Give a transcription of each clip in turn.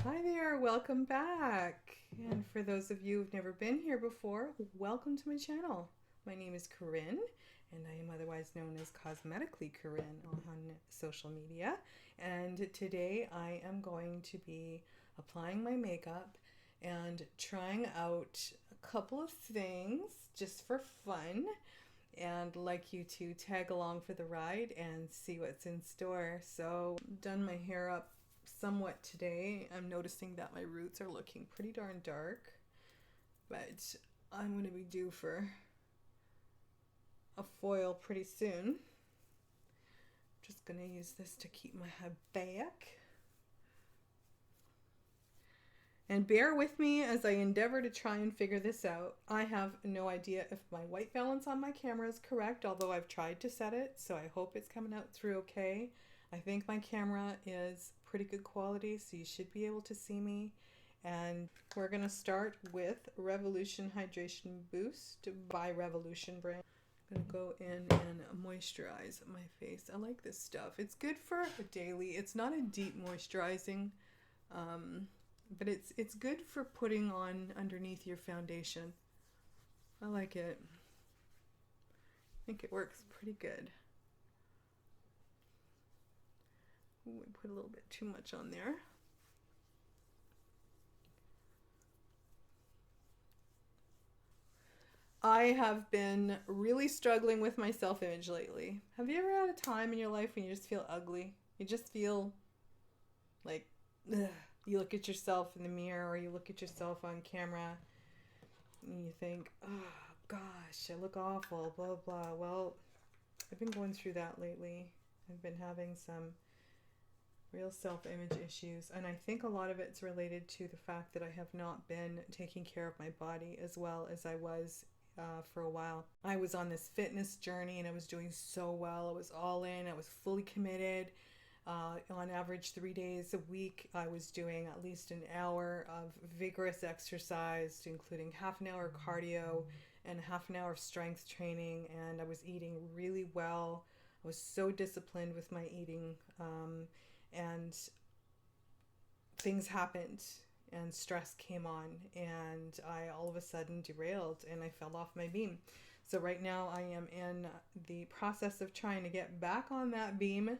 Hi there, welcome back. And for those of you who've never been here before, welcome to my channel. My name is Corinne, and I am otherwise known as Cosmetically Corinne on social media. And today I am going to be applying my makeup and trying out a couple of things just for fun, and like you to tag along for the ride and see what's in store. So done my hair up somewhat today. I'm noticing that my roots are looking pretty darn dark, but I'm going to be due for a foil pretty soon. Just going to use this to keep my head back. And bear with me as I endeavor to try and figure this out. I have no idea if my white balance on my camera is correct, although I've tried to set it, so I hope it's coming out through okay. I think my camera is pretty good quality, so you should be able to see me. And we're going to start with Revolution Hydration Boost by Revolution brand. I'm going to go in and moisturize my face. I like this stuff. It's good for daily. It's not a deep moisturizing, but it's good for putting on underneath your foundation. I like it. I think it works pretty good. Ooh, I put a little bit too much on there. I have been really struggling with my self-image lately. Have you ever had a time in your life when you just feel ugly? You just feel like, ugh. You look at yourself in the mirror or you look at yourself on camera and you think, oh gosh, I look awful, blah, blah. Well, I've been going through that lately. I've been having some real self-image issues, and I think a lot of it's related to the fact that I have not been taking care of my body as well as I was for a while. I was on this fitness journey and I was doing so well. I was all in, I was fully committed. On average 3 days a week, I was doing at least an hour of vigorous exercise, including half an hour cardio and half an hour of strength training, and I was eating really well. I was so disciplined with my eating, and things happened and stress came on and I all of a sudden derailed and I fell off my beam. So right now I am in the process of trying to get back on that beam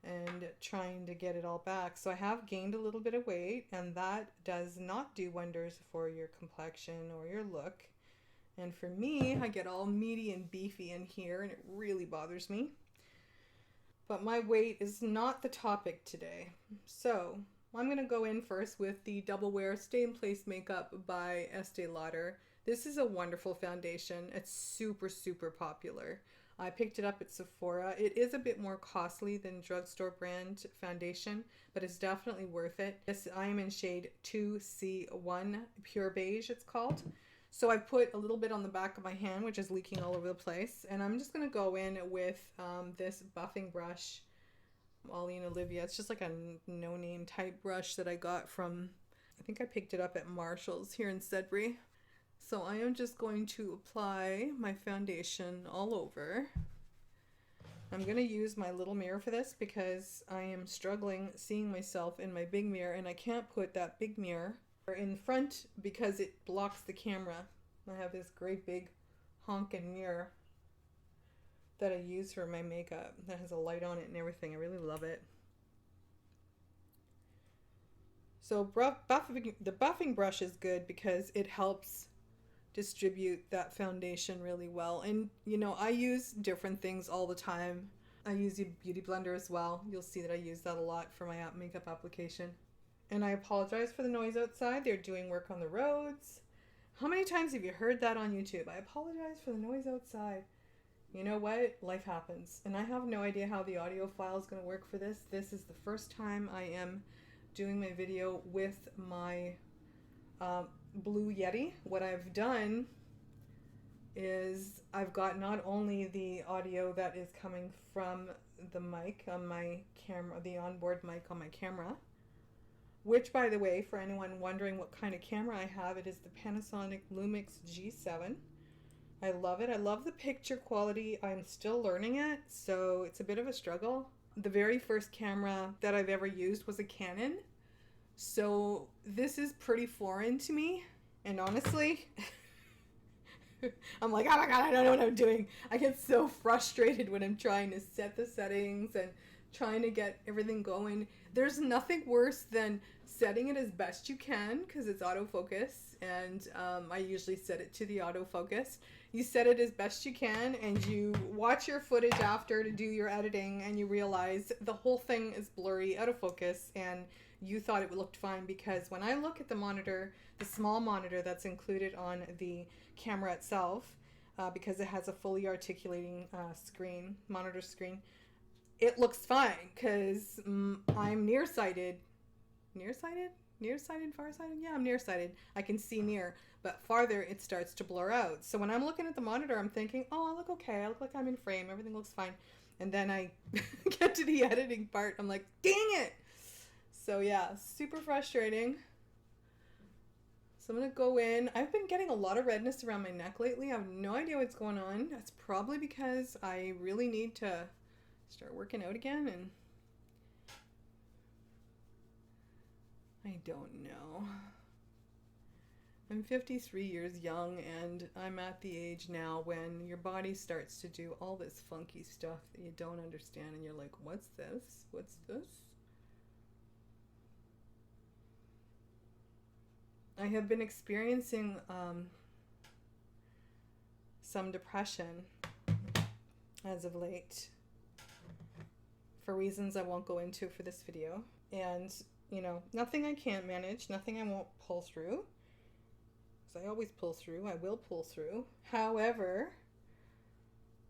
and trying to get it all back. So I have gained a little bit of weight, and that does not do wonders for your complexion or your look. And for me, I get all meaty and beefy in here and it really bothers me. But my weight is not the topic today. So I'm going to go in first with the Double Wear Stay in Place Makeup by Estee Lauder. This is a wonderful foundation. It's super, super popular. I picked it up at Sephora. It is a bit more costly than drugstore brand foundation, but it's definitely worth it. I am in shade 2C1, Pure Beige it's called. So I put a little bit on the back of my hand, which is leaking all over the place. And I'm just going to go in with this buffing brush, Ollie & Olivia. It's just like a no-name type brush that I got from, I think I picked it up at Marshall's here in Sudbury. So I am just going to apply my foundation all over. I'm going to use my little mirror for this because I am struggling seeing myself in my big mirror, and I can't put that big mirror in front because it blocks the camera. I have this great big honkin' mirror that I use for my makeup that has a light on it and everything. I really love it. So the buffing brush is good because it helps distribute that foundation really well. And you know, I use different things all the time. I use a Beautyblender as well. You'll see that I use that a lot for my makeup application. And I apologize for the noise outside. They're doing work on the roads. How many times have you heard that on YouTube? I apologize for the noise outside. You know what? Life happens. And I have no idea how the audio file is going to work for this. This is the first time I am doing my video with my Blue Yeti. What I've done is I've got not only the audio that is coming from the mic on my camera, the onboard mic on my camera, which, by the way, for anyone wondering what kind of camera I have, it is the Panasonic Lumix G7. I love it. I love the picture quality. I'm still learning it, so it's a bit of a struggle. The very first camera that I've ever used was a Canon. So this is pretty foreign to me. And honestly, I'm like, oh my God, I don't know what I'm doing. I get so frustrated when I'm trying to set the settings and trying to get everything going. There's nothing worse than setting it as best you can because it's autofocus, and I usually set it to the autofocus. You set it as best you can and you watch your footage after to do your editing and you realize the whole thing is blurry, out of focus, and you thought it looked fine because when I look at the monitor, the small monitor that's included on the camera itself, because it has a fully articulating monitor screen, it looks fine because I'm nearsighted. Farsighted? Yeah, I'm nearsighted. I can see near, but farther it starts to blur out. So when I'm looking at the monitor, I'm thinking, oh, I look okay. I look like I'm in frame. Everything looks fine. And then I get to the editing part. I'm like, dang it. So yeah, super frustrating. So I'm going to go in. I've been getting a lot of redness around my neck lately. I have no idea what's going on. That's probably because I really need to start working out again, and I don't know. I'm 53 years young, and I'm at the age now when your body starts to do all this funky stuff that you don't understand, and you're like, what's this? What's this? I have been experiencing some depression as of late for reasons I won't go into for this video. And, you know, nothing I can't manage, nothing I won't pull through. Because I always pull through, I will pull through. However,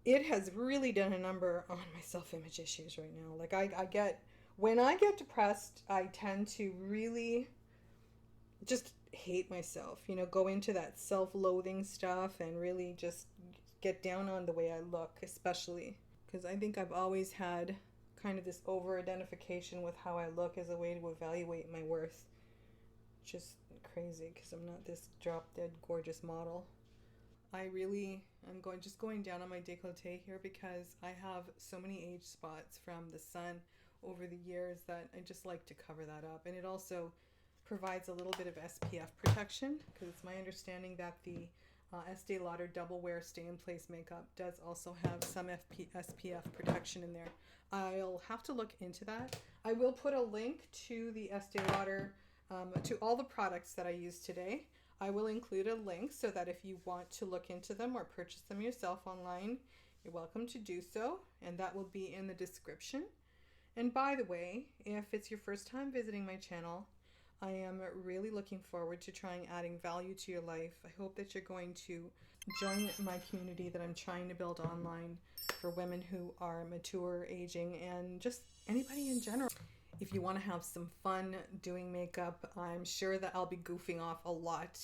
it has really done a number on my self-image issues right now. Like when I get depressed, I tend to really just hate myself, you know, go into that self-loathing stuff and really just get down on the way I look, especially because I think I've always had kind of this over-identification with how I look as a way to evaluate my worth. Just crazy because I'm not this drop-dead gorgeous model. I'm going down on my décolleté here because I have so many age spots from the sun over the years that I just like to cover that up. And it also provides a little bit of SPF protection because it's my understanding that the Estee Lauder Double Wear Stay in Place makeup does also have some SPF protection in there. I'll have to look into that. I will put a link to the Estee Lauder, to all the products that I used today. I will include a link so that if you want to look into them or purchase them yourself online, you're welcome to do so, and that will be in the description. And by the way, if it's your first time visiting my channel, I am really looking forward to trying adding value to your life. I hope that you're going to join my community that I'm trying to build online for women who are mature, aging, and just anybody in general. If you want to have some fun doing makeup, I'm sure that I'll be goofing off a lot.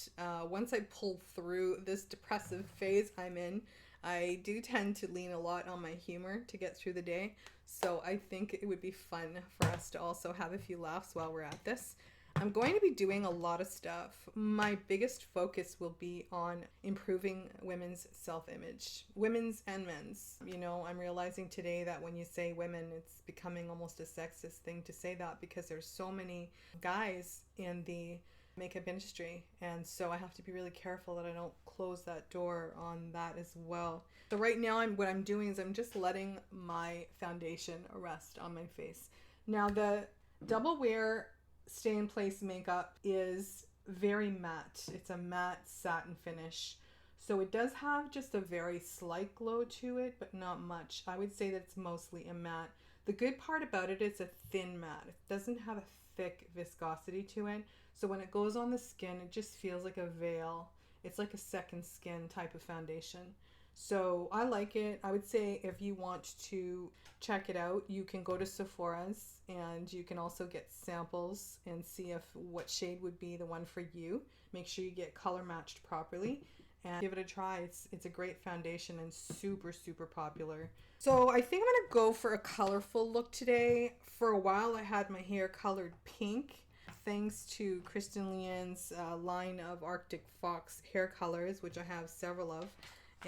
Once I pull through this depressive phase I'm in, I do tend to lean a lot on my humor to get through the day. So I think it would be fun for us to also have a few laughs while we're at this. I'm going to be doing a lot of stuff. My biggest focus will be on improving women's self-image, women's and men's. You know, I'm realizing today that when you say women, it's becoming almost a sexist thing to say that because there's so many guys in the makeup industry, and so I have to be really careful that I don't close that door on that as well. So right now what I'm doing is I'm just letting my foundation rest on my face. Now the Double Wear Stay in Place makeup is very matte. It's a matte satin finish. So it does have just a very slight glow to it, but not much. I would say that it's mostly a matte. The good part about it is a thin matte. It doesn't have a thick viscosity to it. So when it goes on the skin, it just feels like a veil. It's like a second skin type of foundation. So I like it. I would say if you want to check it out, you can go to Sephora's and you can also get samples and see if what shade would be the one for you. Make sure you get color matched properly and give it a try. It's a great foundation and super, super popular. So I think I'm going to go for a colorful look today. For a while I had my hair colored pink thanks to Kristen Leanne's line of Arctic Fox hair colors, which I have several of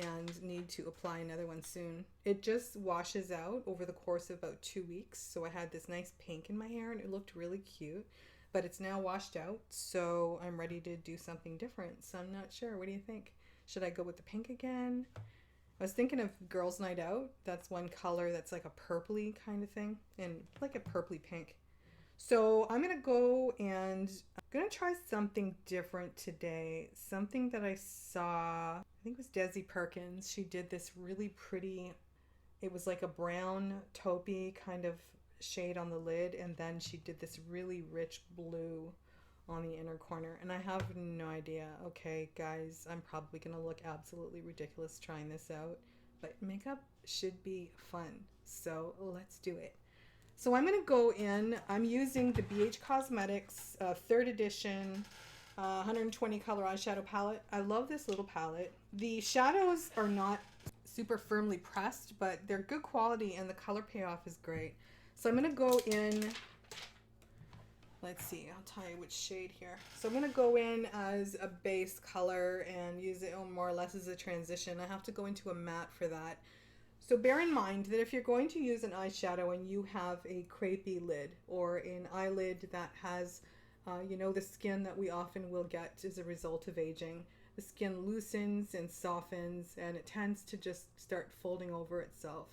and need to apply another one soon. It just washes out over the course of about 2 weeks. So I had this nice pink in my hair and it looked really cute. but it's now washed out, so I'm ready to do something different. So I'm not sure. What do you think? Should I go with the pink again? I was thinking of Girls Night Out. That's one color that's like a purpley kind of thing, and like a purpley pink. So I'm gonna go and I'm gonna try something different today. Something that I saw, I think it was Desi Perkins. She did this really pretty, it was like a brown taupey kind of shade on the lid, and then she did this really rich blue on the inner corner, and I have no idea. Okay guys, I'm probably gonna look absolutely ridiculous trying this out, but makeup should be fun, so let's do it. So I'm gonna go in, I'm using the BH Cosmetics 3rd edition 120 color eyeshadow palette. I love this little palette. The shadows are not super firmly pressed, but they're good quality and the color payoff is great. So I'm gonna go in, let's see, I'll tell you which shade here. So I'm gonna go in as a base color and use it more or less as a transition. I have to go into a matte for that. So bear in mind that if you're going to use an eyeshadow and you have a crepey lid or an eyelid that has, you know, the skin that we often will get as a result of aging, the skin loosens and softens and it tends to just start folding over itself.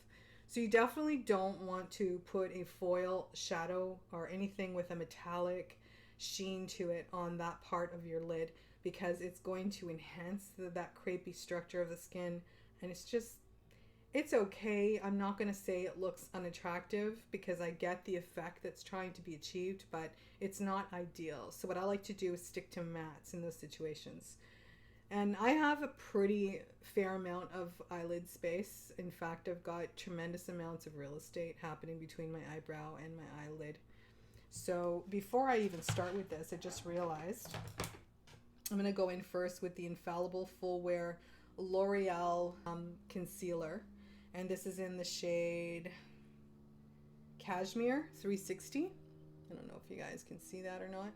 So you definitely don't want to put a foil shadow or anything with a metallic sheen to it on that part of your lid, because it's going to enhance that crepey structure of the skin, and it's okay. I'm not going to say it looks unattractive because I get the effect that's trying to be achieved, but it's not ideal. So what I like to do is stick to mattes in those situations. And I have a pretty fair amount of eyelid space. In fact, I've got tremendous amounts of real estate happening between my eyebrow and my eyelid. So before I even start with this, I just realized I'm going to go in first with the Infallible Full Wear L'Oreal concealer. And this is in the shade Cashmere 360. I don't know if you guys can see that or not.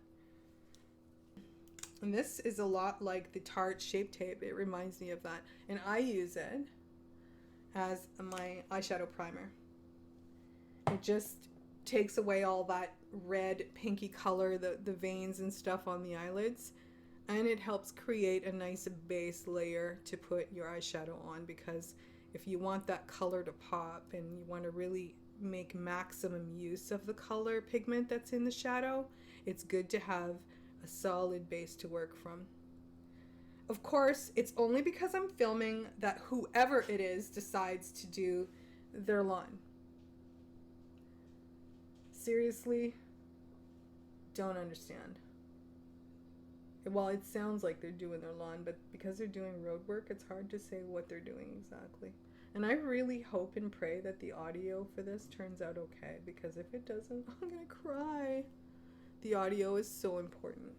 And this is a lot like the Tarte Shape Tape. It reminds me of that. And I use it as my eyeshadow primer. It just takes away all that red, pinky color, the veins and stuff on the eyelids. And it helps create a nice base layer to put your eyeshadow on, because if you want that color to pop and you want to really make maximum use of the color pigment that's in the shadow, it's good to have a solid base to work from. Of course, it's only because I'm filming that whoever it is decides to do their lawn. Seriously, don't understand. Well, it sounds like they're doing their lawn, but because they're doing road work, it's hard to say what they're doing exactly. And I really hope and pray that the audio for this turns out okay, because if it doesn't, I'm gonna cry. The audio is so important.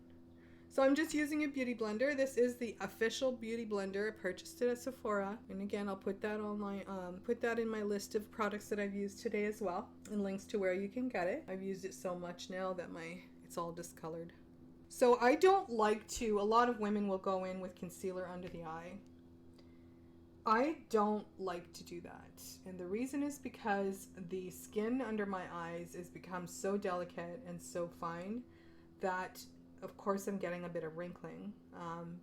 So I'm just using a beauty blender. This is the official beauty blender. I purchased it at Sephora. And again, I'll put that online, put that in my list of products that I've used today as well, and links to where you can get it. I've used it so much now that it's all discolored. So I don't like to, a lot of women will go in with concealer under the eye. I don't like to do that. And the reason is because the skin under my eyes has become so delicate and so fine that, of course, I'm getting a bit of wrinkling.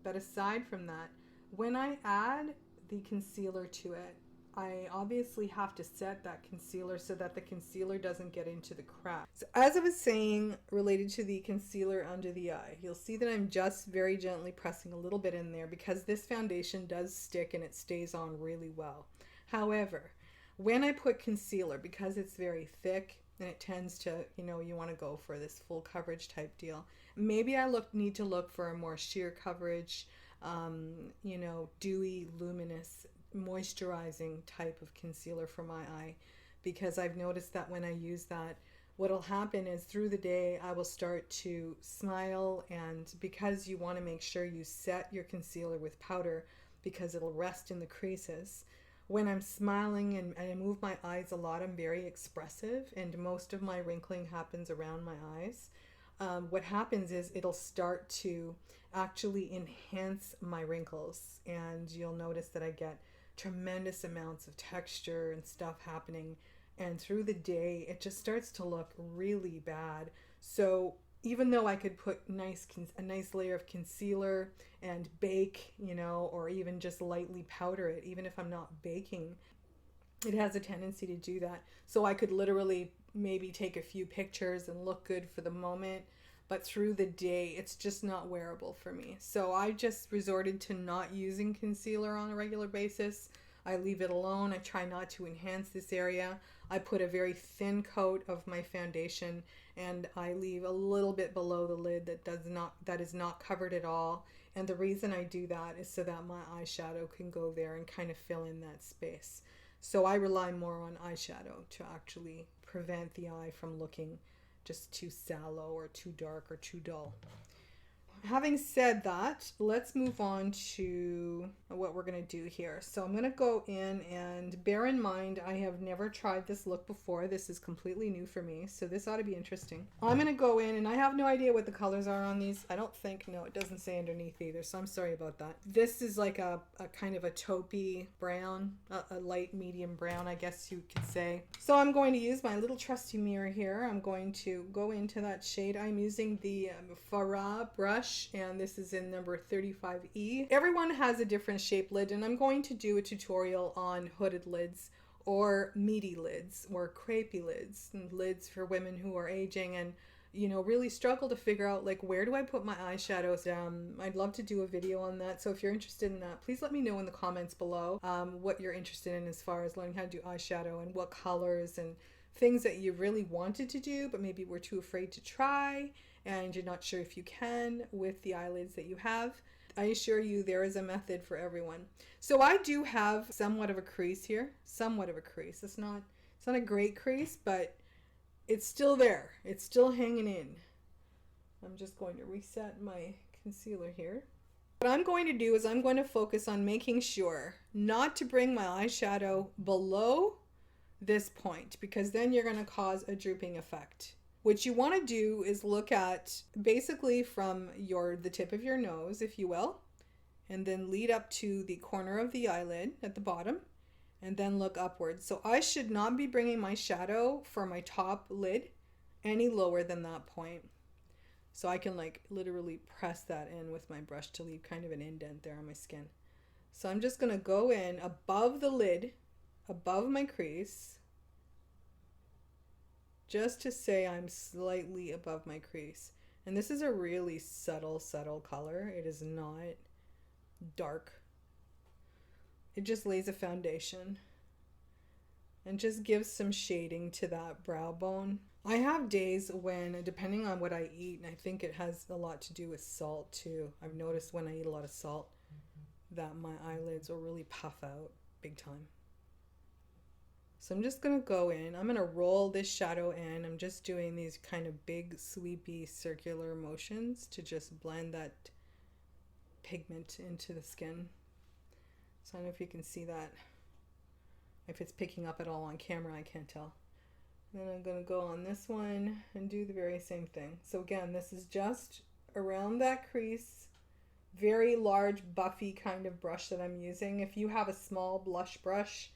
But aside from that, when I add the concealer to it, I obviously have to set that concealer so that the concealer doesn't get into the crack. So as I was saying, related to the concealer under the eye, you'll see that I'm just very gently pressing a little bit in there because this foundation does stick and it stays on really well. However, when I put concealer, because it's very thick and it tends to, you know, you want to go for this full coverage type deal, maybe I need to look for a more sheer coverage, you know, dewy, luminous, moisturizing type of concealer for my eye, because I've noticed that when I use that, what'll happen is through the day I will start to smile, and because you want to make sure you set your concealer with powder because it'll rest in the creases. When I'm smiling and I move my eyes a lot, I'm very expressive, and most of my wrinkling happens around my eyes. What happens is it'll start to actually enhance my wrinkles, and you'll notice that I get tremendous amounts of texture and stuff happening, and through the day it just starts to look really bad. So even though I could put a nice layer of concealer and bake, you know, or even just lightly powder it, even if I'm not baking, it has a tendency to do that. So I could literally maybe take a few pictures and look good for the moment, but through the day, it's just not wearable for me. So I just resorted to not using concealer on a regular basis. I leave it alone. I try not to enhance this area. I put a very thin coat of my foundation, and I leave a little bit below the lid that is not covered at all. And the reason I do that is so that my eyeshadow can go there and kind of fill in that space. So I rely more on eyeshadow to actually prevent the eye from looking just too sallow or too dark or too dull. Having said that, let's move on to what we're going to do here. So I'm going to go in, and bear in mind, I have never tried this look before. This is completely new for me, so this ought to be interesting. I'm going to go in, and I have no idea what the colors are on these. I don't think, no, it doesn't say underneath either, so I'm sorry about that. This is like a kind of a taupey brown, a light medium brown, I guess you could say. So I'm going to use my little trusty mirror here. I'm going to go into that shade. I'm using the Farah brush, and this is in number 35E. Everyone has a different shape lid, and I'm going to do a tutorial on hooded lids or meaty lids or crepey lids, and lids for women who are aging and, you know, really struggle to figure out, like, where do I put my eyeshadows down. I'd love to do a video on that, so if you're interested in that, please let me know in the comments below what you're interested in as far as learning how to do eyeshadow and what colors and things that you really wanted to do but maybe were too afraid to try and you're not sure if you can with the eyelids that you have. I assure you there is a method for everyone. So I do have somewhat of a crease here. Somewhat of a crease. It's not a great crease, but it's still there. It's still hanging in. I'm just going to reset my concealer here. What I'm going to do is I'm going to focus on making sure not to bring my eyeshadow below this point, because then you're going to cause a drooping effect. What you want to do is look at basically from the tip of your nose, if you will, and then lead up to the corner of the eyelid at the bottom, and then look upwards. So I should not be bringing my shadow for my top lid any lower than that point. So I can like literally press that in with my brush to leave kind of an indent there on my skin. So I'm just going to go in above the lid, above my crease, just to say I'm slightly above my crease. And this is a really subtle color. It is not dark. It just lays a foundation and just gives some shading to that brow bone. I have days when, depending on what I eat, and I think it has a lot to do with salt too. I've noticed when I eat a lot of salt that my eyelids will really puff out big time. So I'm just going to go in. I'm going to roll this shadow in. I'm just doing these kind of big, sweepy, circular motions to just blend that pigment into the skin. So I don't know if you can see that. If it's picking up at all on camera, I can't tell. And then I'm going to go on this one and do the very same thing. So again, this is just around that crease. Very large, buffy kind of brush that I'm using. If you have a small blush brush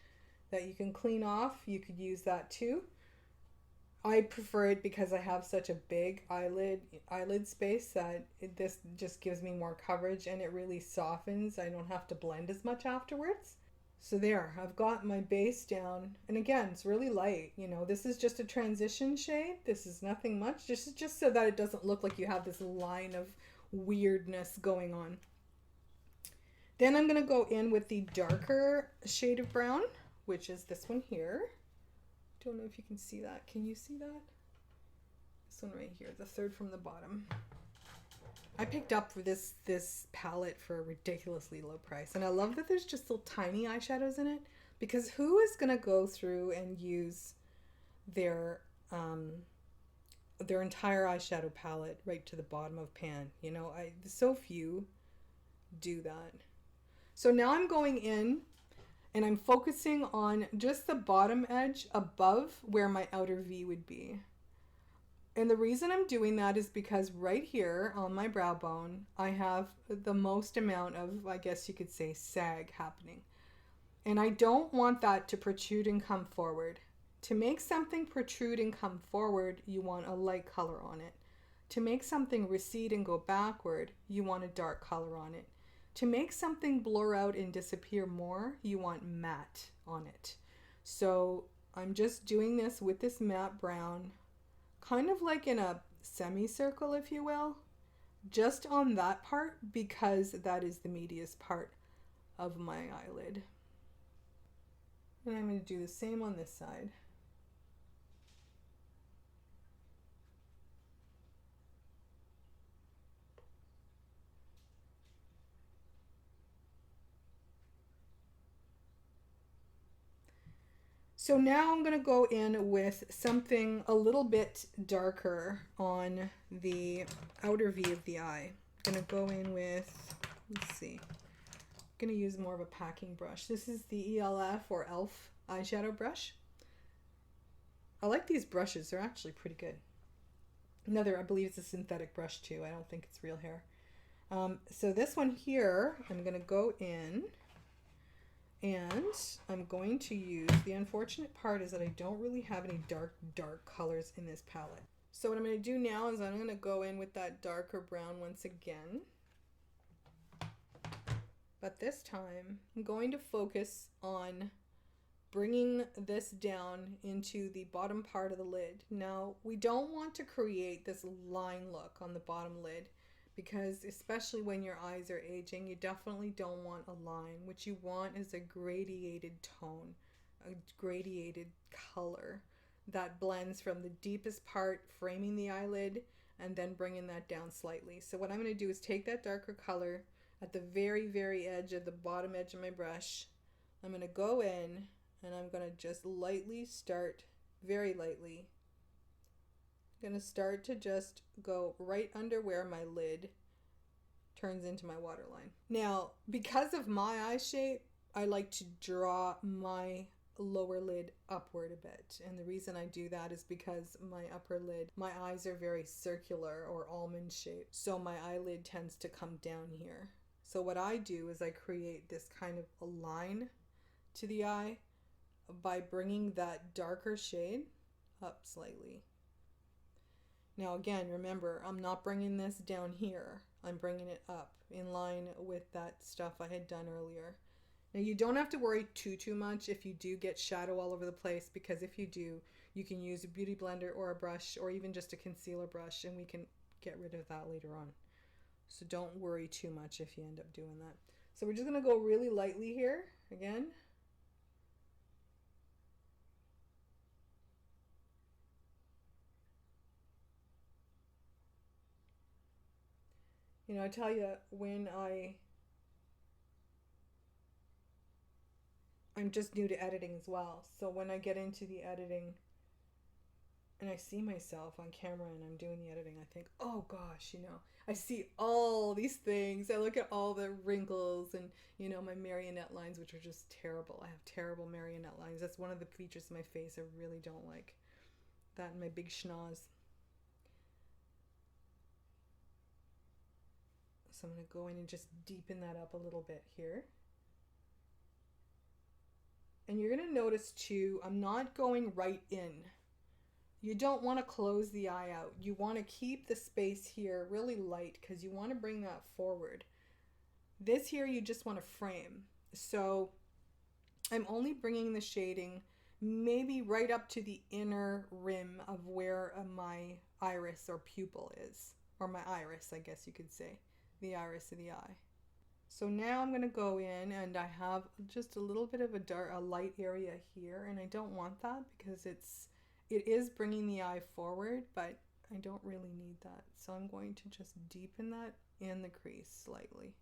that you can clean off, you could use that too. I prefer it because I have such a big eyelid space that this just gives me more coverage and it really softens. I don't have to blend as much afterwards. So there, I've got my base down, and again, it's really light. You know, this is just a transition shade. This is nothing much, just so that it doesn't look like you have this line of weirdness going on. Then I'm gonna go in with the darker shade of brown, which is this one here. Don't know if you can see that. Can you see that? This one right here, the third from the bottom. I picked up for this palette for a ridiculously low price, and I love that there's just little tiny eyeshadows in it, because who is gonna go through and use their entire eyeshadow palette right to the bottom of pan? You know, so few do that. So now I'm going in and I'm focusing on just the bottom edge above where my outer V would be. And the reason I'm doing that is because right here on my brow bone, I have the most amount of, I guess you could say, sag happening. And I don't want that to protrude and come forward. To make something protrude and come forward, you want a light color on it. To make something recede and go backward, you want a dark color on it. To make something blur out and disappear more, you want matte on it. So I'm just doing this with this matte brown, kind of like in a semicircle, if you will, just on that part, because that is the meatiest part of my eyelid. And I'm going to do the same on this side. So now I'm going to go in with something a little bit darker on the outer V of the eye. I'm going to go in with, let's see, I'm going to use more of a packing brush. This is the ELF or ELF eyeshadow brush. I like these brushes. They're actually pretty good. Another, I believe it's a synthetic brush too. I don't think it's real hair. So this one here, I'm going to go in. And I'm going to use, the unfortunate part is that I don't really have any dark colors in this palette. So what I'm going to do now is I'm going to go in with that darker brown once again. But this time I'm going to focus on bringing this down into the bottom part of the lid. Now, we don't want to create this line look on the bottom lid, because especially when your eyes are aging, you definitely don't want a line. What you want is a gradiated tone, a gradiated color that blends from the deepest part, framing the eyelid, and then bringing that down slightly. So what I'm going to do is take that darker color at the very edge of the bottom edge of my brush. I'm going to go in and I'm going to just lightly start, very lightly, going to start to just go right under where my lid turns into my waterline. Now, because of my eye shape, I like to draw my lower lid upward a bit. And the reason I do that is because my upper lid, my eyes are very circular or almond shaped. So my eyelid tends to come down here. So what I do is I create this kind of a line to the eye by bringing that darker shade up slightly. Now again, remember, I'm not bringing this down here. I'm bringing it up in line with that stuff I had done earlier. Now you don't have to worry too much if you do get shadow all over the place, because if you do, you can use a beauty blender or a brush or even just a concealer brush, and we can get rid of that later on. So don't worry too much if you end up doing that. So we're just going to go really lightly here again. You know, I tell you, when I'm just new to editing as well. So when I get into the editing and I see myself on camera and I'm doing the editing, I think, oh gosh, you know, I see all these things. I look at all the wrinkles and, you know, my marionette lines, which are just terrible. I have terrible marionette lines. That's one of the features of my face I really don't like. That and my big schnoz. So I'm going to go in and just deepen that up a little bit here. And you're going to notice too, I'm not going right in. You don't want to close the eye out. You want to keep the space here really light because you want to bring that forward. This here you just want to frame. So I'm only bringing the shading maybe right up to the inner rim of where my iris or pupil is. Or my iris, I guess you could say. The iris of the eye. So now I'm going to go in and I have just a little bit of a light area here, and I don't want that because it is bringing the eye forward, but I don't really need that. So I'm going to just deepen that in the crease slightly.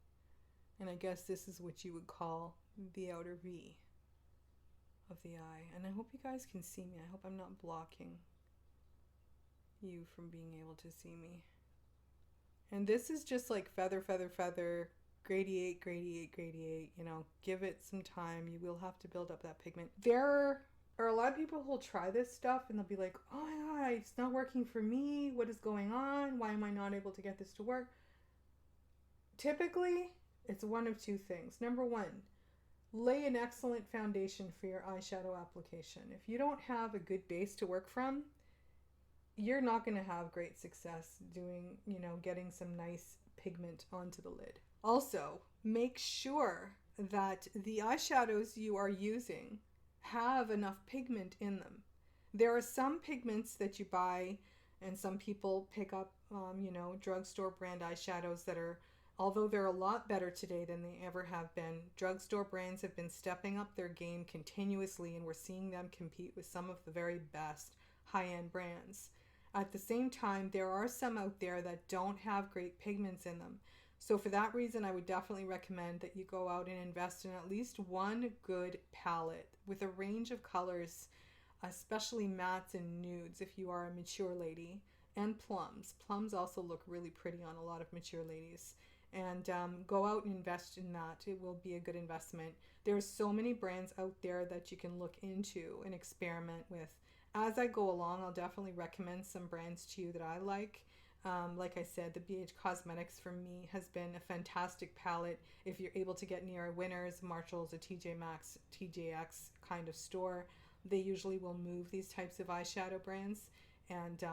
And I guess this is what you would call the outer V of the eye. And I hope you guys can see me. I hope I'm not blocking you from being able to see me. And this is just like feather, gradiate, you know, give it some time. You will have to build up that pigment. There are a lot of people who'll try this stuff and they'll be like, oh my God, it's not working for me. What is going on? Why am I not able to get this to work? Typically, it's one of two things. Number one, lay an excellent foundation for your eyeshadow application. If you don't have a good base to work from, you're not going to have great success doing, getting some nice pigment onto the lid. Also, make sure that the eyeshadows you are using have enough pigment in them. There are some pigments that you buy and some people pick up, drugstore brand eyeshadows that are, although they're a lot better today than they ever have been, drugstore brands have been stepping up their game continuously, and we're seeing them compete with some of the very best high-end brands. At the same time, there are some out there that don't have great pigments in them. So for that reason, I would definitely recommend that you go out and invest in at least one good palette with a range of colors, especially mattes and nudes if you are a mature lady, and plums. Plums also look really pretty on a lot of mature ladies. And go out and invest in that. It will be a good investment. There are so many brands out there that you can look into and experiment with. As I go along, I'll definitely recommend some brands to you that I like. Like I said, the BH Cosmetics for me has been a fantastic palette. If you're able to get near a Winners, Marshalls, a TJ Maxx, TJX kind of store, they usually will move these types of eyeshadow brands, and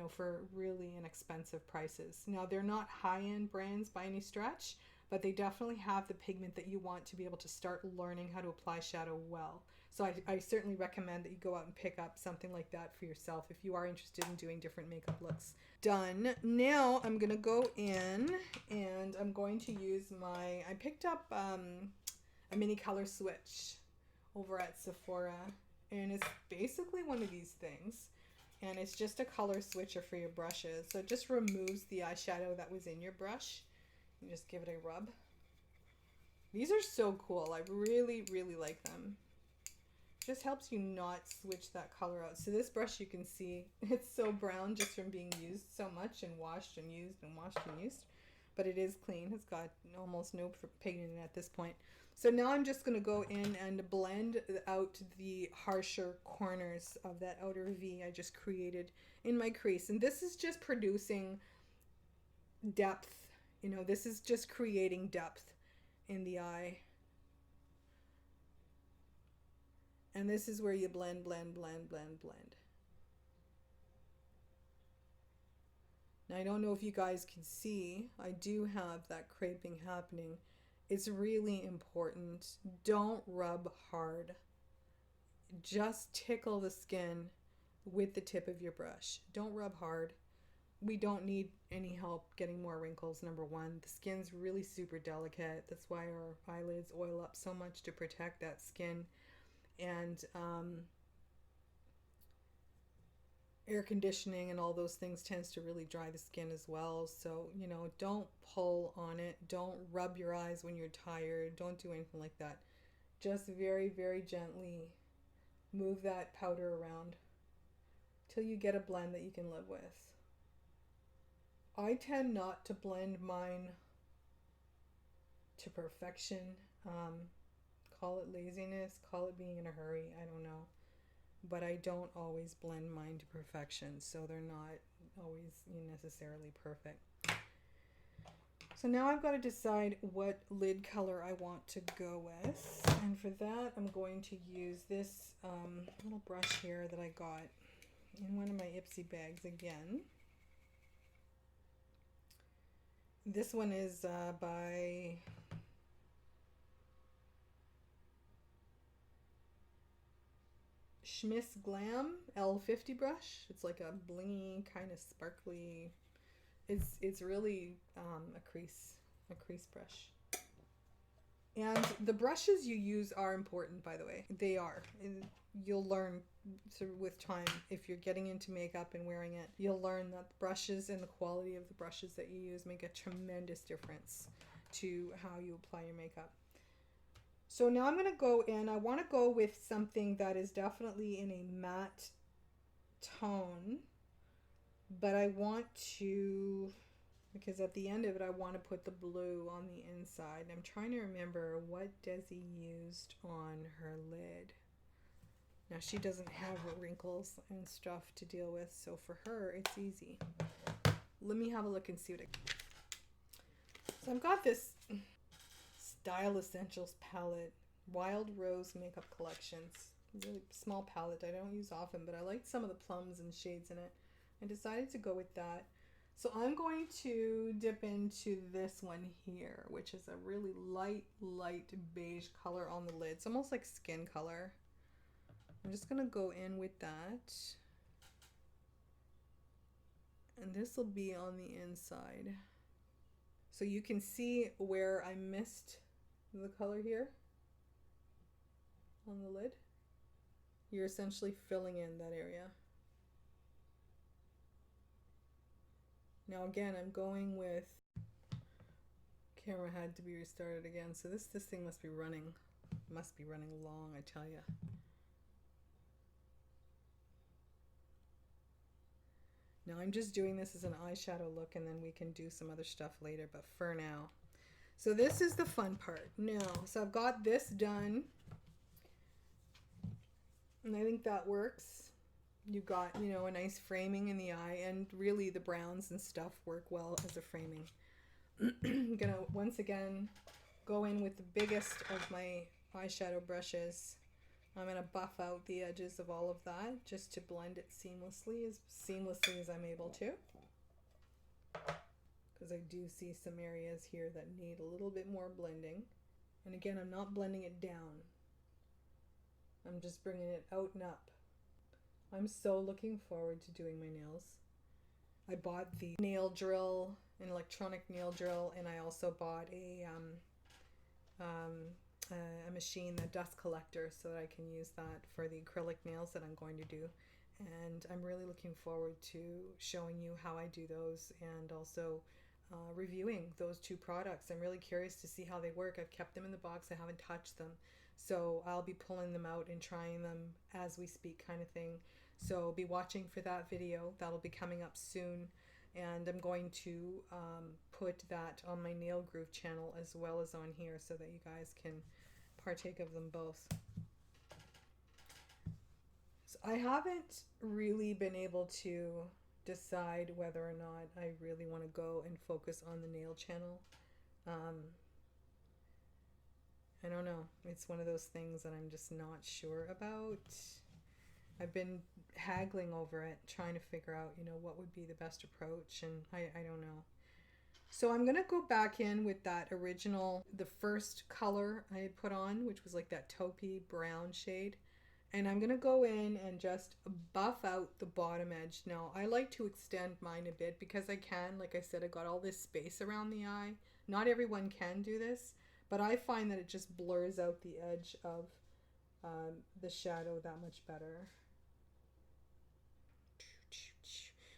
for really inexpensive prices. Now, they're not high-end brands by any stretch, but they definitely have the pigment that you want to be able to start learning how to apply shadow well. So I certainly recommend that you go out and pick up something like that for yourself if you are interested in doing different makeup looks. Done. Now I'm gonna go in and I'm going to use I picked up a mini color switch over at Sephora, and it's basically one of these things, and it's just a color switcher for your brushes. So it just removes the eyeshadow that was in your brush. You just give it a rub. These are so cool. I really, really like them. Just helps you not switch that color out. So this brush, you can see it's so brown just from being used so much and washed and used and washed and used, but it is clean. It's got almost no pigment in it at this point. So now I'm just going to go in and blend out the harsher corners of that outer V I just created in my crease. And this is just producing depth. This is just creating depth in the eye. And this is where you blend, blend, blend, blend, blend. Now, I don't know if you guys can see, I do have that creping happening. It's really important. Don't rub hard. Just tickle the skin with the tip of your brush. Don't rub hard. We don't need any help getting more wrinkles, number one. The skin's really super delicate. That's why our eyelids oil up so much, to protect that skin. And air conditioning and all those things tends to really dry the skin as well. So, don't pull on it. Don't rub your eyes when you're tired. Don't do anything like that. Just very, very gently move that powder around till you get a blend that you can live with. I tend not to blend mine to perfection. Call it laziness, call it being in a hurry, I don't know. But I don't always blend mine to perfection, so they're not always necessarily perfect. So now I've got to decide what lid color I want to go with. And for that, I'm going to use this little brush here that I got in one of my Ipsy bags again. This one is by Schmiss Glam L50 brush. It's like a blingy, kind of sparkly. It's really a crease brush. And the brushes you use are important, by the way. They are. You'll learn with time, if you're getting into makeup and wearing it, you'll learn that the brushes and the quality of the brushes that you use make a tremendous difference to how you apply your makeup. So now I'm going to go in. I want to go with something that is definitely in a matte tone, but I want to, because at the end of it, I want to put the blue on the inside. I'm trying to remember what Desi used on her lid. Now, she doesn't have wrinkles and stuff to deal with, so for her, it's easy. Let me have a look and see what So I've got this Style Essentials palette, Wild Rose Makeup Collections. Really small palette I don't use often, but I like some of the plums and shades in it. I decided to go with that. So I'm going to dip into this one here, which is a really light beige color on the lid. It's almost like skin color. I'm just gonna go in with that. And this will be on the inside. So you can see where I missed the color here on the lid. You're essentially filling in that area. Now again, I'm going with, camera had to be restarted again. So this thing must be running long, I tell you. Now I'm just doing this as an eyeshadow look, and then we can do some other stuff later, but for now. So this is the fun part. Now, so I've got this done, and I think that works. You got, you know, a nice framing in the eye, and really the browns and stuff work well as a framing. I'm gonna once again go in with the biggest of my eyeshadow brushes. I'm gonna buff out the edges of all of that just to blend it seamlessly as I'm able to, because I do see some areas here that need a little bit more blending. And again, I'm not blending it down, I'm just bringing it out and up. I'm so looking forward to doing my nails. I bought the nail drill, an electronic nail drill, and I also bought a machine, a dust collector, so that I can use that for the acrylic nails that I'm going to do. And I'm really looking forward to showing you how I do those, and also reviewing those two products. I'm really curious to see how they work. I've kept them in the box, I haven't touched them, so I'll be pulling them out and trying them as we speak, kind of thing. So be watching for that video. That'll be coming up soon, and I'm going to put that on my Nail Groove channel as well as on here, so that you guys can partake of them both. So I haven't really been able to decide whether or not I really want to go and focus on the nail channel. I don't know. It's one of those things that I'm just not sure about. I've been haggling over it, trying to figure out, you know, what would be the best approach, and I don't know. So I'm gonna go back in with that original, the first color I had put on, which was like that taupey brown shade. And I'm gonna go in and just buff out the bottom edge. Now, I like to extend mine a bit because I can. Like I said, I got all this space around the eye. Not everyone can do this, but I find that it just blurs out the edge of the shadow that much better.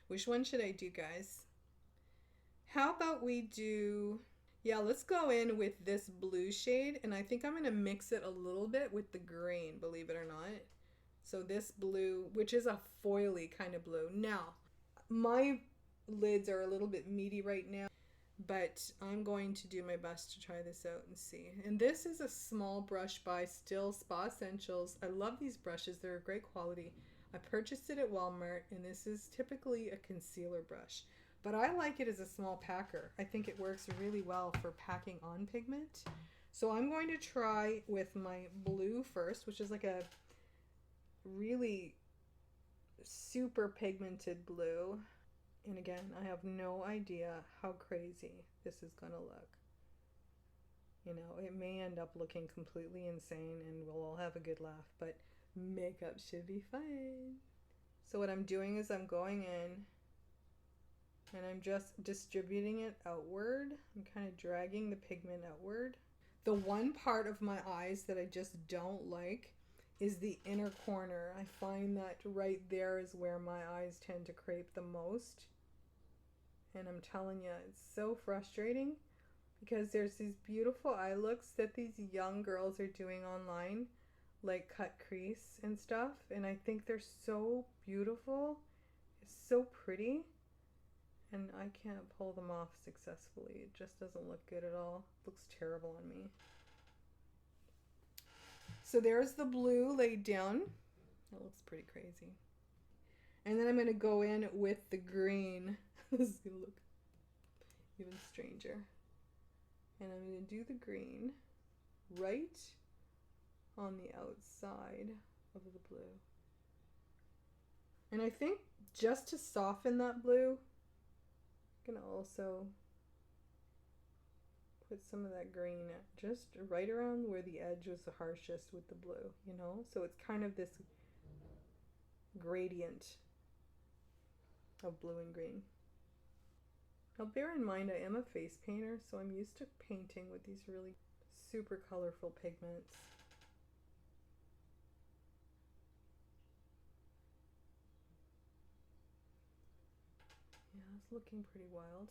Which one should I do, guys? How about we do, yeah, let's go in with this blue shade, and I think I'm going to mix it a little bit with the green, believe it or not. So this blue, which is a foily kind of blue. Now, my lids are a little bit meaty right now, but I'm going to do my best to try this out and see. And this is a small brush by Still Spa Essentials. I love these brushes. They're a great quality. I purchased it at Walmart, and this is typically a concealer brush, but I like it as a small packer. I think it works really well for packing on pigment. So I'm going to try with my blue first, which is like a really super pigmented blue. And again, I have no idea how crazy this is gonna look. You know, it may end up looking completely insane and we'll all have a good laugh, but makeup should be fun. So what I'm doing is I'm going in and I'm just distributing it outward. I'm kind of dragging the pigment outward. The one part of my eyes that I just don't like is the inner corner. I find that right there is where my eyes tend to crepe the most. And I'm telling you, it's so frustrating because there's these beautiful eye looks that these young girls are doing online, like cut crease and stuff, and I think they're so beautiful. It's so pretty, and I can't pull them off successfully. It just doesn't look good at all. It looks terrible on me. So there's the blue laid down. That looks pretty crazy. And then I'm going to go in with the green. This is going to look even stranger. And I'm going to do the green right on the outside of the blue. And I think just to soften that blue, I'm gonna also put some of that green just right around where the edge was the harshest with the blue, you know? So it's kind of this gradient of blue and green. Now bear in mind I am a face painter, so I'm used to painting with these really super colorful pigments. Yeah, it's looking pretty wild.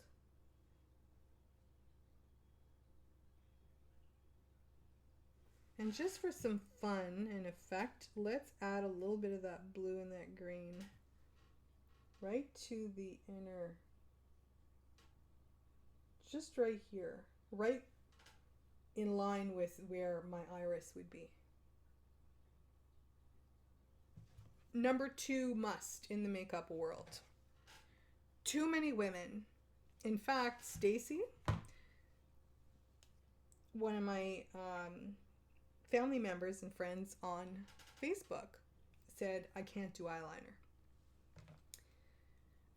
And just for some fun and effect, let's add a little bit of that blue and that green right to the inner, just right here, right in line with where my iris would be. Number 2 must in the makeup world. Too many women. In fact, Stacy, one of my family members and friends on Facebook, said, I can't do eyeliner.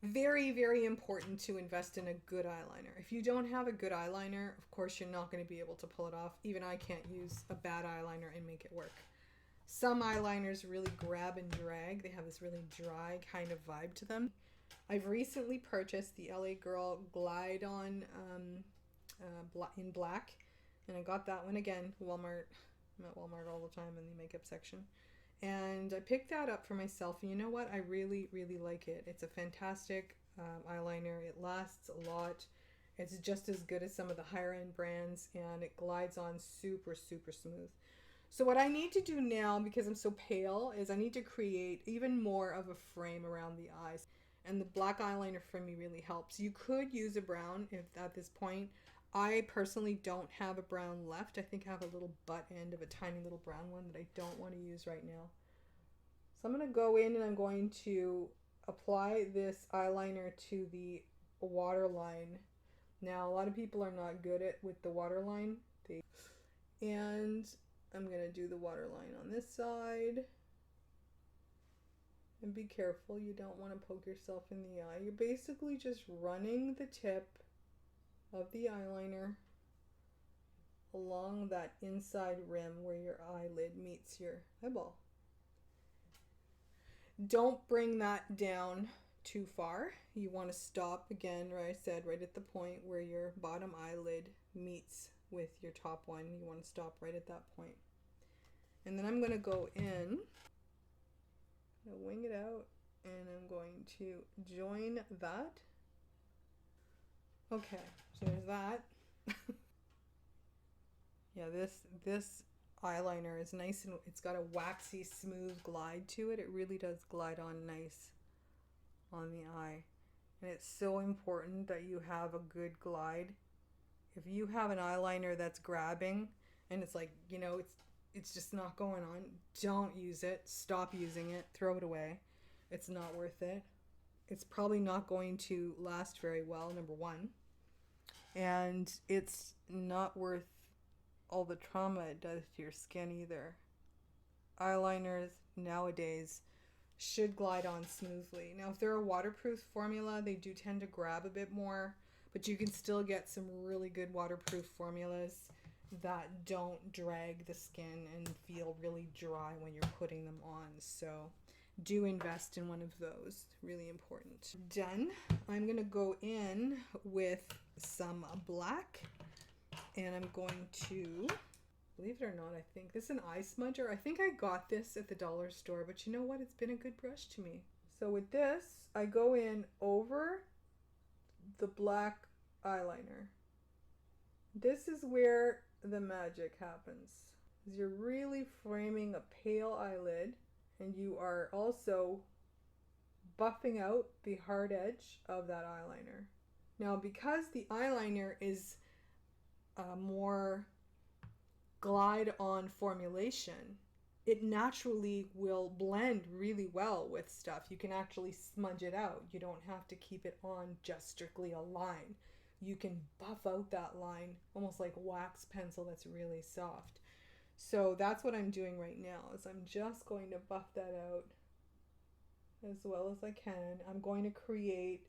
Very, very important to invest in a good eyeliner. If you don't have a good eyeliner, of course you're not going to be able to pull it off. Even I can't use a bad eyeliner and make it work. Some eyeliners really grab and drag. They have this really dry kind of vibe to them. I've recently purchased the LA Girl Glide On in black, and I got that one again, Walmart. I'm at Walmart all the time in the makeup section. And I picked that up for myself, and you know what? I really, really like it. It's a fantastic eyeliner. It lasts a lot. It's just as good as some of the higher end brands, and it glides on super, super smooth. So what I need to do now, because I'm so pale, is I need to create even more of a frame around the eyes. And the black eyeliner for me really helps. You could use a brown if at this point. I personally don't have a brown left. I think I have a little butt end of a tiny little brown one that I don't want to use right now. So I'm going to go in and I'm going to apply this eyeliner to the waterline. Now, a lot of people are not good with the waterline. And I'm going to do the waterline on this side. And be careful, you don't want to poke yourself in the eye. You're basically just running the tip of the eyeliner along that inside rim where your eyelid meets your eyeball. Don't bring that down too far. You want to stop again, where I said, right at the point where your bottom eyelid meets with your top one. You want to stop right at that point. And then I'm going to go in, wing it out, and I'm going to join that. Okay, so there's that. Yeah, this eyeliner is nice, and it's got a waxy, smooth glide to it. It really does glide on nice on the eye. And it's so important that you have a good glide. If you have an eyeliner that's grabbing and it's like, you know, it's just not going on, don't use it. Stop using it. Throw it away. It's not worth it. It's probably not going to last very well, number one. And it's not worth all the trauma it does to your skin either. Eyeliners nowadays should glide on smoothly. Now, if they're a waterproof formula, they do tend to grab a bit more, but you can still get some really good waterproof formulas that don't drag the skin and feel really dry when you're putting them on. So do invest in one of those. Really important. Done. I'm going to go in with some black, and I'm going to, believe it or not, I think this is an eye smudger. I think I got this at the dollar store, but you know what? It's been a good brush to me. So with this, I go in over the black eyeliner. This is where the magic happens. You're really framing a pale eyelid, and you are also buffing out the hard edge of that eyeliner. Now, because the eyeliner is a more glide on formulation, it naturally will blend really well with stuff. You can actually smudge it out. You don't have to keep it on just strictly a line. You can buff out that line almost like wax pencil that's really soft. So that's what I'm doing right now, is I'm just going to buff that out as well as I can. I'm going to create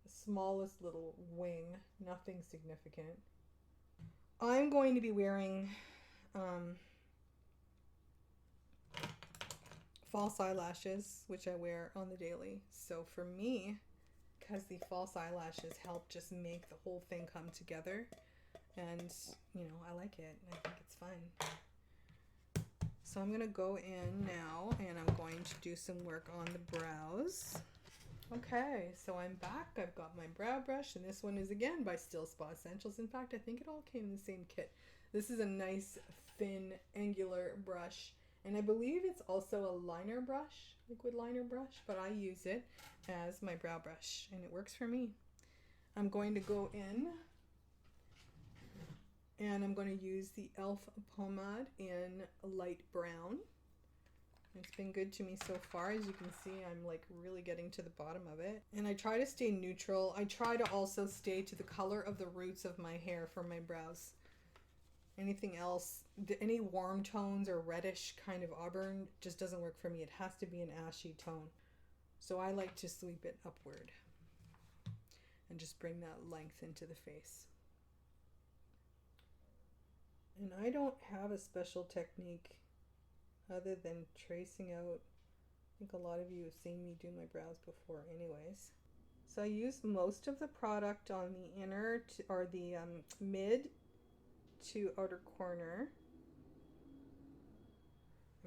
the smallest little wing, nothing significant. I'm going to be wearing false eyelashes, which I wear on the daily. So for me, because the false eyelashes help just make the whole thing come together, and you know, I like it. I think it's fun. So I'm going to go in now and I'm going to do some work on the brows. Okay, so I'm back. I've got my brow brush, and this one is again by Still Spa Essentials. In fact, I think it all came in the same kit. This is a nice, thin, angular brush, and I believe it's also a liner brush, liquid liner brush, but I use it as my brow brush, and it works for me. I'm going to go in, and I'm going to use the e.l.f. pomade in light brown. It's been good to me so far. As you can see, I'm like really getting to the bottom of it. And I try to stay neutral. I try to also stay to the color of the roots of my hair for my brows. Anything else, any warm tones or reddish kind of auburn just doesn't work for me. It has to be an ashy tone. So I like to sweep it upward and just bring that length into the face. And I don't have a special technique other than tracing out. I think a lot of you have seen me do my brows before anyways. So I use most of the product on the inner or the mid to outer corner.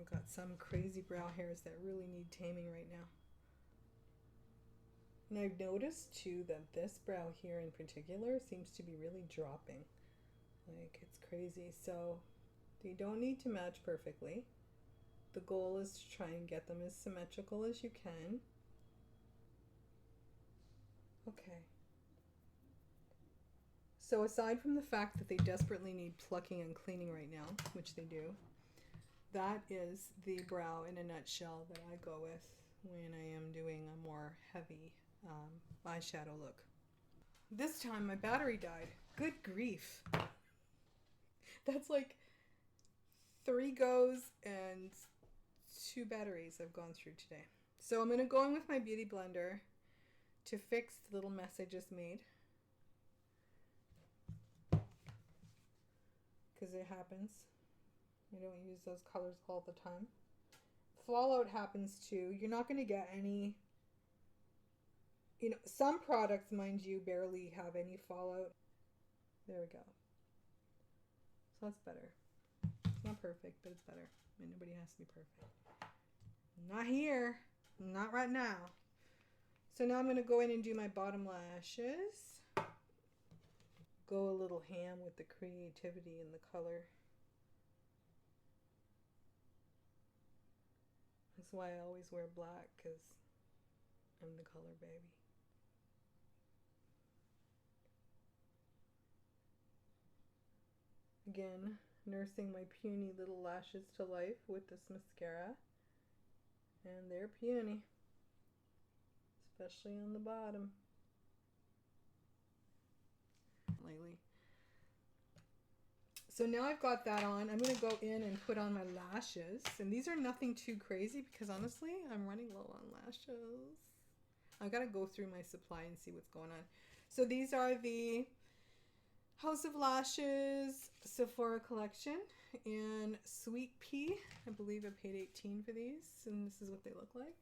I've got some crazy brow hairs that really need taming right now. And I've noticed too that this brow here in particular seems to be really dropping. Like, it's crazy. So they don't need to match perfectly. The goal is to try and get them as symmetrical as you can. Okay. So aside from the fact that they desperately need plucking and cleaning right now, which they do, that is the brow in a nutshell that I go with when I am doing a more heavy eyeshadow look. This time my battery died. Good grief. That's like 3 goes and 2 batteries I've gone through today. So I'm going to go in with my Beautyblender to fix the little mess I just made. Because it happens. You don't use those colors all the time. Fallout happens too. You're not going to get any, you know, some products, mind you, barely have any fallout. There we go. So that's better. It's not perfect, but it's better. I mean, nobody has to be perfect. Not here. Not right now. So now I'm going to go in and do my bottom lashes. Go a little ham with the creativity and the color. That's why I always wear black, because I'm the color baby. Again, nursing my puny little lashes to life with this mascara. And they're puny, especially on the bottom. Lately. So now I've got that on, I'm going to go in and put on my lashes. And these are nothing too crazy because honestly, I'm running low on lashes. I've got to go through my supply and see what's going on. So these are the House of Lashes Sephora collection in Sweet Pea. I believe I paid $18 for these, and this is what they look like.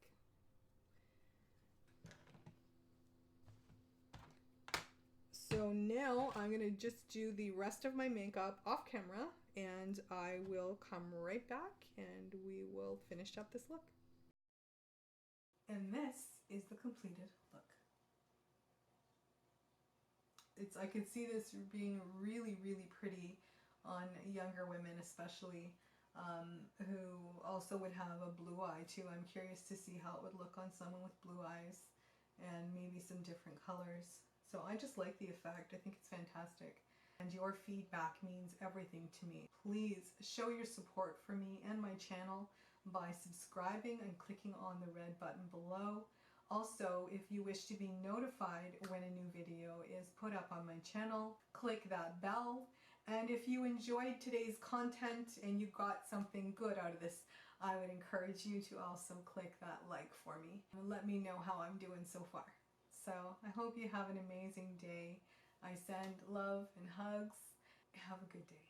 So now I'm going to just do the rest of my makeup off camera, and I will come right back and we will finish up this look. And this is the completed look. I could see this being really, really pretty on younger women, especially who also would have a blue eye too. I'm curious to see how it would look on someone with blue eyes and maybe some different colors. So I just like the effect. I think it's fantastic. And your feedback means everything to me. Please show your support for me and my channel by subscribing and clicking on the red button below. Also, if you wish to be notified when a new video is put up on my channel, click that bell. And if you enjoyed today's content and you got something good out of this I would encourage you to also click that like for me and let me know how I'm doing so far. So I hope you have an amazing day. I send love and hugs. Have a good day.